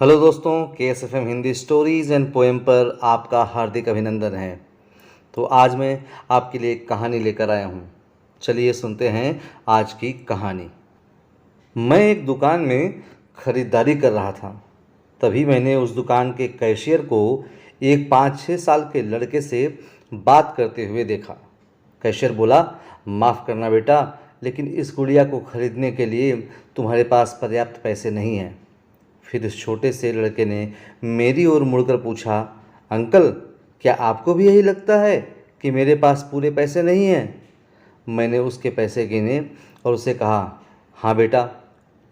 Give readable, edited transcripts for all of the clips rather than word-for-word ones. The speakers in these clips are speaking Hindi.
हेलो दोस्तों, KSFM Hindi stories and poem पर आपका हार्दिक अभिनंदन है। तो आज मैं आपके लिए एक कहानी लेकर आया हूँ। चलिए सुनते हैं आज की कहानी। मैं एक दुकान में ख़रीदारी कर रहा था। तभी मैंने उस दुकान के कैशियर को एक 5-6 साल के लड़के से बात करते हुए देखा। कैशियर बोला, माफ़ करना बेटा, लेकिन इस गुड़िया को ख़रीदने के लिए तुम्हारे पास पर्याप्त पैसे नहीं हैं। फिर उस छोटे से लड़के ने मेरी ओर मुड़कर पूछा, अंकल, क्या आपको भी यही लगता है कि मेरे पास पूरे पैसे नहीं हैं? मैंने उसके पैसे गिने और उसे कहा, हाँ बेटा,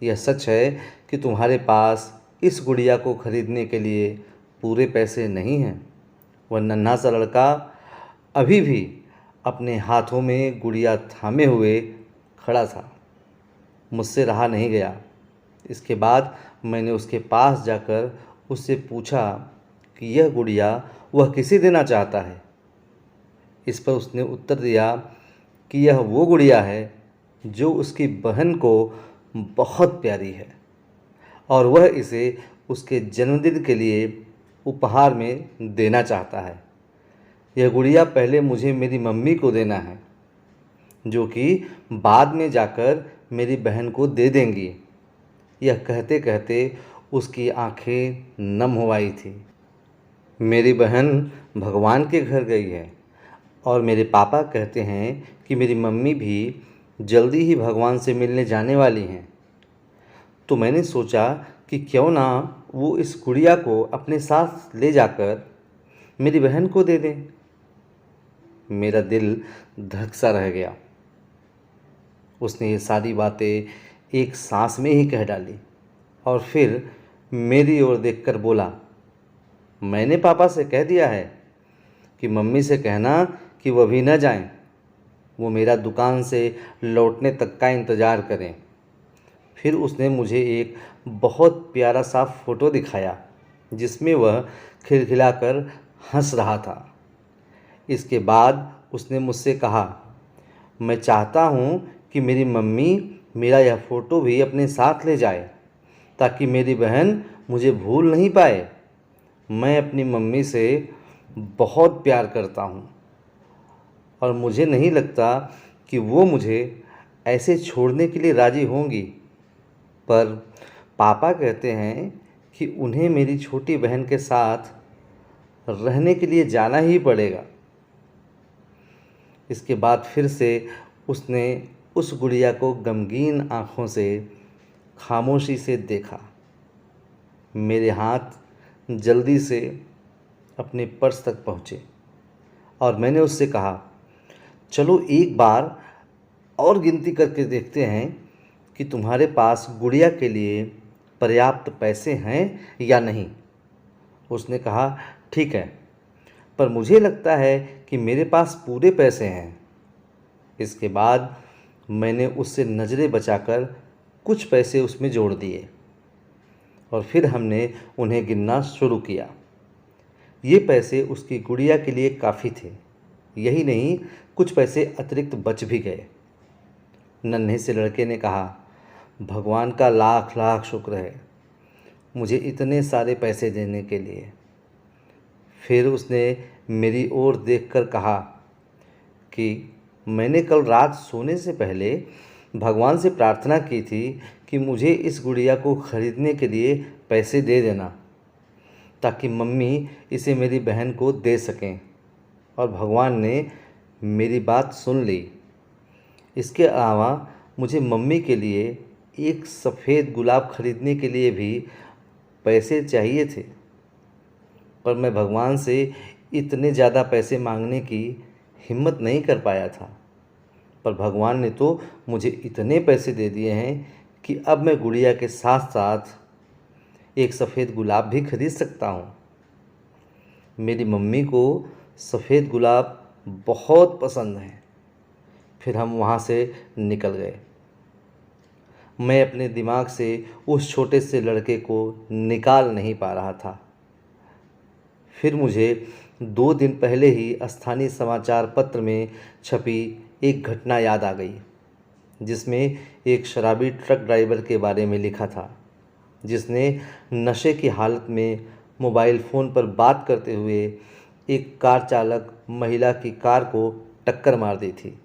यह सच है कि तुम्हारे पास इस गुड़िया को खरीदने के लिए पूरे पैसे नहीं हैं। वह नन्हा सा लड़का अभी भी अपने हाथों में गुड़िया थामे हुए खड़ा था। मुझसे रहा नहीं गया। इसके बाद मैंने उसके पास जाकर उससे पूछा कि यह गुड़िया वह किसे देना चाहता है। इस पर उसने उत्तर दिया कि यह वो गुड़िया है जो उसकी बहन को बहुत प्यारी है और वह इसे उसके जन्मदिन के लिए उपहार में देना चाहता है। यह गुड़िया पहले मुझे मेरी मम्मी को देना है, जो कि बाद में जाकर मेरी बहन को दे देंगी। यह कहते कहते उसकी आंखें नम हो आई थी। मेरी बहन भगवान के घर गई है और मेरे पापा कहते हैं कि मेरी मम्मी भी जल्दी ही भगवान से मिलने जाने वाली हैं। तो मैंने सोचा कि क्यों ना वो इस गुड़िया को अपने साथ ले जाकर मेरी बहन को दे दें। मेरा दिल धड़क सा रह गया। उसने ये सारी बातें एक सांस में ही कह डाली और फिर मेरी ओर देखकर बोला, मैंने पापा से कह दिया है कि मम्मी से कहना कि वह भी न जाएं। वो मेरा दुकान से लौटने तक का इंतज़ार करें। फिर उसने मुझे एक बहुत प्यारा सा फ़ोटो दिखाया जिसमें वह खिलखिलाकर हंस रहा था। इसके बाद उसने मुझसे कहा, मैं चाहता हूँ कि मेरी मम्मी मेरा यह फ़ोटो भी अपने साथ ले जाए ताकि मेरी बहन मुझे भूल नहीं पाए। मैं अपनी मम्मी से बहुत प्यार करता हूँ और मुझे नहीं लगता कि वो मुझे ऐसे छोड़ने के लिए राज़ी होंगी, पर पापा कहते हैं कि उन्हें मेरी छोटी बहन के साथ रहने के लिए जाना ही पड़ेगा। इसके बाद फिर से उसने उस गुड़िया को गमगीन आँखों से खामोशी से देखा। मेरे हाथ जल्दी से अपने पर्स तक पहुँचे और मैंने उससे कहा, चलो एक बार और गिनती करके देखते हैं कि तुम्हारे पास गुड़िया के लिए पर्याप्त पैसे हैं या नहीं। उसने कहा, ठीक है, पर मुझे लगता है कि मेरे पास पूरे पैसे हैं। इसके बाद मैंने उससे नज़रें बचाकर कुछ पैसे उसमें जोड़ दिए और फिर हमने उन्हें गिनना शुरू किया। ये पैसे उसकी गुड़िया के लिए काफ़ी थे। यही नहीं, कुछ पैसे अतिरिक्त बच भी गए। नन्हे से लड़के ने कहा, भगवान का लाख लाख शुक्र है मुझे इतने सारे पैसे देने के लिए। फिर उसने मेरी ओर देखकर कहा कि मैंने कल रात सोने से पहले भगवान से प्रार्थना की थी कि मुझे इस गुड़िया को खरीदने के लिए पैसे दे देना ताकि मम्मी इसे मेरी बहन को दे सकें, और भगवान ने मेरी बात सुन ली। इसके अलावा मुझे मम्मी के लिए एक सफ़ेद गुलाब खरीदने के लिए भी पैसे चाहिए थे, पर मैं भगवान से इतने ज़्यादा पैसे मांगने की हिम्मत नहीं कर पाया था। पर भगवान ने तो मुझे इतने पैसे दे दिए हैं कि अब मैं गुड़िया के साथ साथ एक सफ़ेद गुलाब भी खरीद सकता हूँ। मेरी मम्मी को सफ़ेद गुलाब बहुत पसंद है। फिर हम वहाँ से निकल गए। मैं अपने दिमाग से उस छोटे से लड़के को निकाल नहीं पा रहा था। फिर मुझे 2 दिन पहले ही स्थानीय समाचार पत्र में छपी एक घटना याद आ गई, जिसमें एक शराबी ट्रक ड्राइवर के बारे में लिखा था जिसने नशे की हालत में मोबाइल फ़ोन पर बात करते हुए एक कार चालक महिला की कार को टक्कर मार दी थी,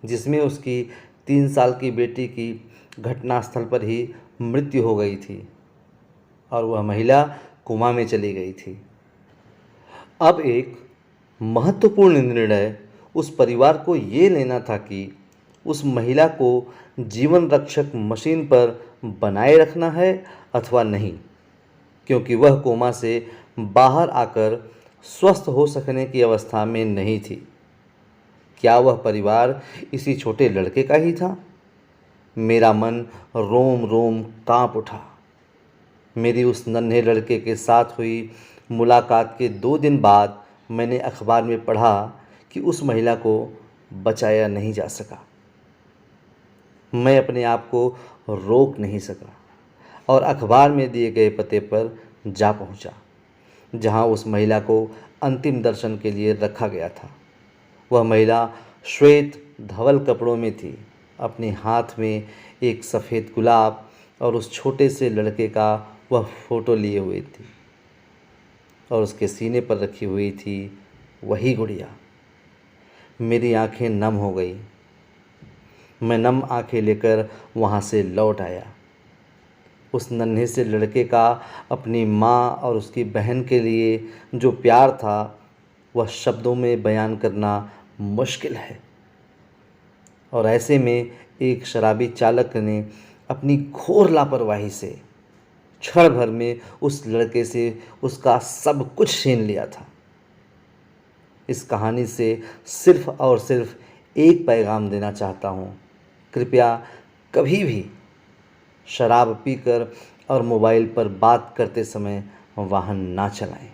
जिसमें उसकी 3 साल की बेटी की घटनास्थल पर ही मृत्यु हो गई थी और वह महिला कोमा में चली गई थी। अब एक महत्वपूर्ण निर्णय उस परिवार को ये लेना था कि उस महिला को जीवन रक्षक मशीन पर बनाए रखना है अथवा नहीं, क्योंकि वह कोमा से बाहर आकर स्वस्थ हो सकने की अवस्था में नहीं थी। क्या वह परिवार इसी छोटे लड़के का ही था? मेरा मन रोम रोम कांप उठा। मेरी उस नन्हे लड़के के साथ हुई मुलाकात के 2 दिन बाद मैंने अखबार में पढ़ा कि उस महिला को बचाया नहीं जा सका। मैं अपने आप को रोक नहीं सका और अखबार में दिए गए पते पर जा पहुंचा, जहां उस महिला को अंतिम दर्शन के लिए रखा गया था। वह महिला श्वेत धवल कपड़ों में थी, अपने हाथ में एक सफ़ेद गुलाब और उस छोटे से लड़के का वह फ़ोटो लिए हुए थी और उसके सीने पर रखी हुई थी वही गुड़िया। मेरी आंखें नम हो गई। मैं नम आंखें लेकर वहाँ से लौट आया। उस नन्हे से लड़के का अपनी माँ और उसकी बहन के लिए जो प्यार था वह शब्दों में बयान करना मुश्किल है। और ऐसे में एक शराबी चालक ने अपनी घोर लापरवाही से क्षण भर में उस लड़के से उसका सब कुछ छीन लिया था। इस कहानी से सिर्फ और सिर्फ एक पैगाम देना चाहता हूँ, कृपया कभी भी शराब पीकर और मोबाइल पर बात करते समय वाहन ना चलाएं।